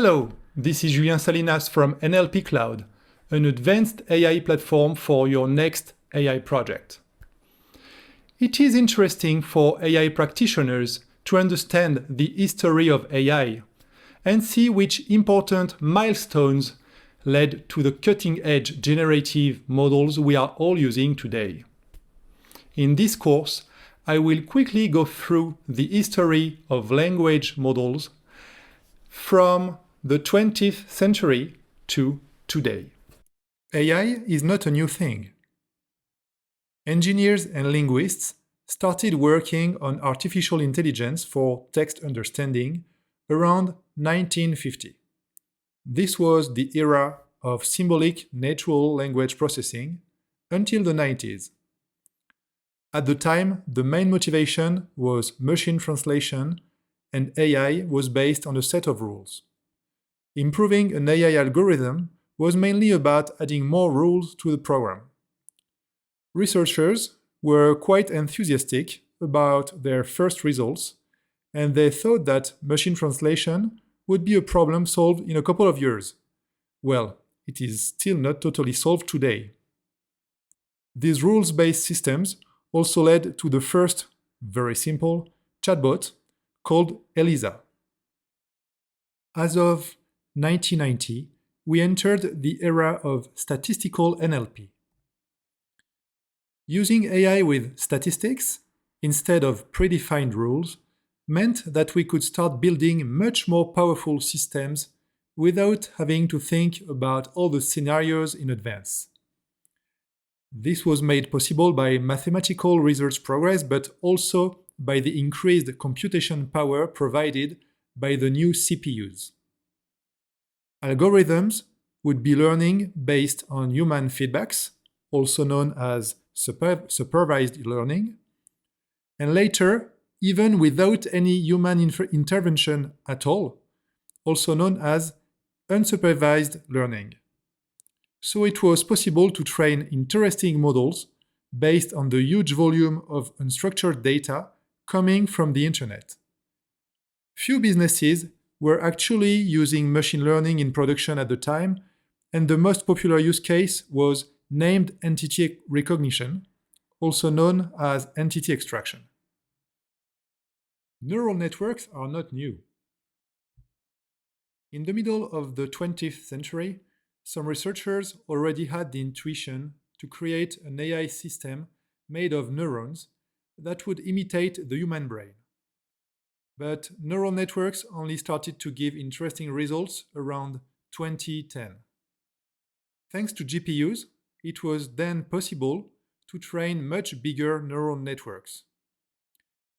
Hello, this is Julien Salinas from NLP Cloud, an advanced AI platform for your next AI project. It is interesting for AI practitioners to understand the history of AI and see which important milestones led to the cutting-edge generative models we are all using today. In this course, I will quickly go through the history of language models from the 20th century to today. AI is not a new thing. Engineers and linguists started working on artificial intelligence for text understanding around 1950. This was the era of symbolic natural language processing until the 90s. At the time, the main motivation was machine translation, and AI was based on a set of rules. Improving an AI algorithm was mainly about adding more rules to the program. Researchers were quite enthusiastic about their first results, and they thought that machine translation would be a problem solved in a couple of years. Well, it is still not totally solved today. These rules-based systems also led to the first, very simple, chatbot called Eliza. As of 1990, we entered the era of Statistical NLP. Using AI with statistics instead of predefined rules meant that we could start building much more powerful systems without having to think about all the scenarios in advance. This was made possible by mathematical research progress, but also by the increased computation power provided by the new CPUs. Algorithms would be learning based on human feedbacks, also known as supervised learning, and later, even without any human intervention at all, also known as unsupervised learning. So it was possible to train interesting models based on the huge volume of unstructured data coming from the internet. Few businesses were actually using machine learning in production at the time, and the most popular use case was named entity recognition, also known as entity extraction. Neural networks are not new. In the middle of the 20th century, some researchers already had the intuition to create an AI system made of neurons that would imitate the human brain. But neural networks only started to give interesting results around 2010. Thanks to GPUs, it was then possible to train much bigger neural networks.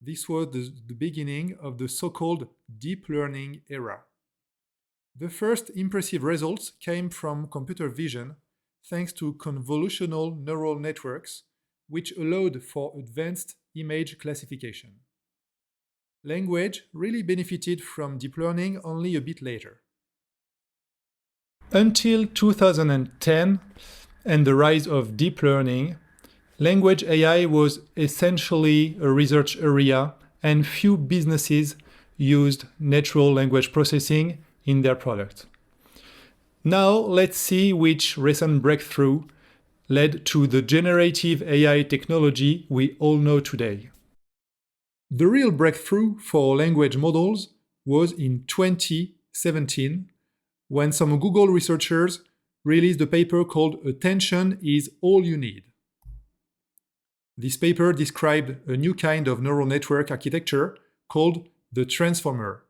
This was the beginning of the so-called deep learning era. The first impressive results came from computer vision, thanks to convolutional neural networks, which allowed for advanced image classification. Language really benefited from deep learning only a bit later. Until 2010 and the rise of deep learning, language AI was essentially a research area, and few businesses used natural language processing in their product. Now let's see which recent breakthrough led to the generative AI technology we all know today. The real breakthrough for language models was in 2017, when some Google researchers released a paper called "Attention is All You Need." This paper described a new kind of neural network architecture called the transformer,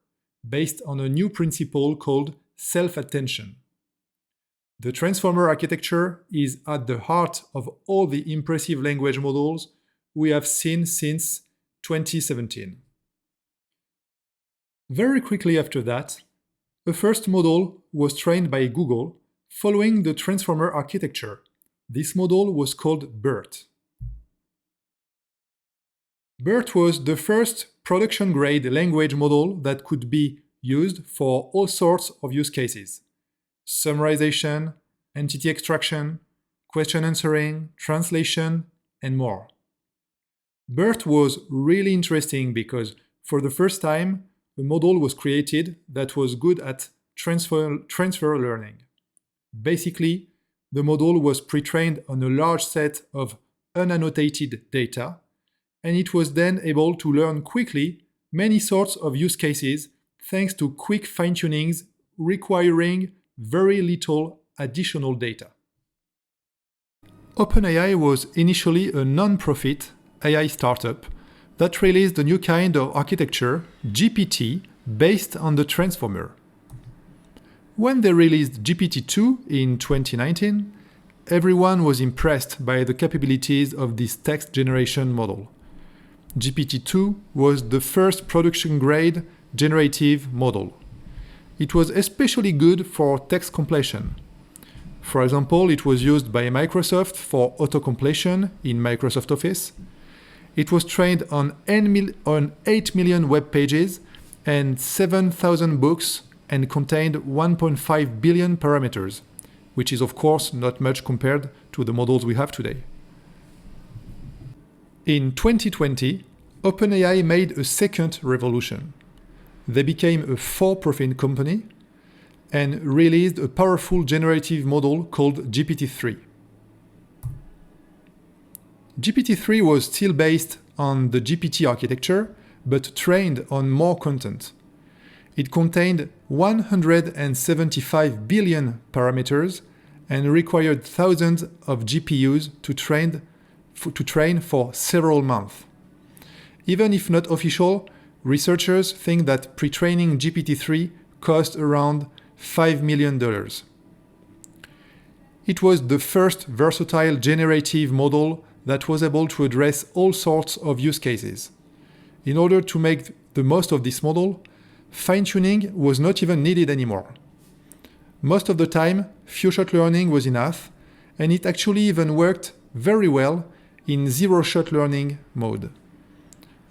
based on a new principle called self-attention. The transformer architecture is at the heart of all the impressive language models we have seen since 2017. Very quickly after that, a first model was trained by Google following the transformer architecture. This model was called BERT. BERT was the first production-grade language model that could be used for all sorts of use cases: summarization, entity extraction, question answering, translation, and more. BERT was really interesting because for the first time, a model was created that was good at transfer learning. Basically, the model was pre-trained on a large set of unannotated data, and it was then able to learn quickly many sorts of use cases thanks to quick fine-tunings requiring very little additional data. OpenAI was initially a non-profit AI startup that released a new kind of architecture, GPT, based on the transformer. When they released GPT-2 in 2019, everyone was impressed by the capabilities of this text generation model. GPT-2 was the first production-grade generative model. It was especially good for text completion. For example, it was used by Microsoft for auto-completion in Microsoft Office. It was trained on 8 million web pages and 7,000 books and contained 1.5 billion parameters, which is of course not much compared to the models we have today. In 2020, OpenAI made a second revolution. They became a for-profit company and released a powerful generative model called GPT-3. GPT-3 was still based on the GPT architecture, but trained on more content. It contained 175 billion parameters and required thousands of GPUs to train for several months. Even if not official, researchers think that pre-training GPT-3 cost around $5 million. It was the first versatile generative model that was able to address all sorts of use cases. In order to make the most of this model, fine-tuning was not even needed anymore. Most of the time, few-shot learning was enough, and it actually even worked very well in zero-shot learning mode.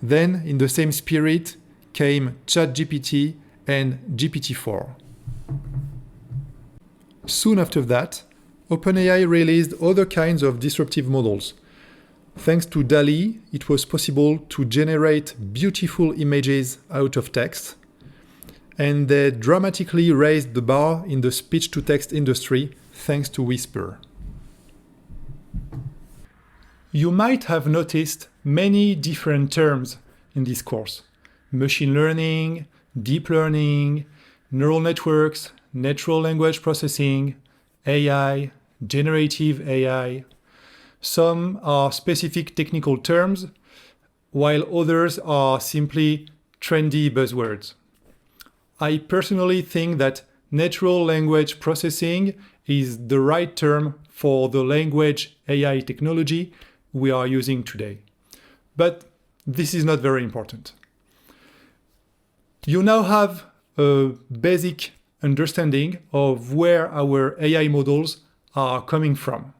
Then, in the same spirit, came ChatGPT and GPT-4. Soon after that, OpenAI released other kinds of disruptive models. Thanks to Dall-E, it was possible to generate beautiful images out of text, and they dramatically raised the bar in the speech-to-text industry thanks to Whisper. You might have noticed many different terms in this course: machine learning, deep learning, neural networks, natural language processing, AI, generative AI. Some are specific technical terms, while others are simply trendy buzzwords. I personally think that natural language processing is the right term for the language AI technology we are using today. But this is not very important. You now have a basic understanding of where our AI models are coming from.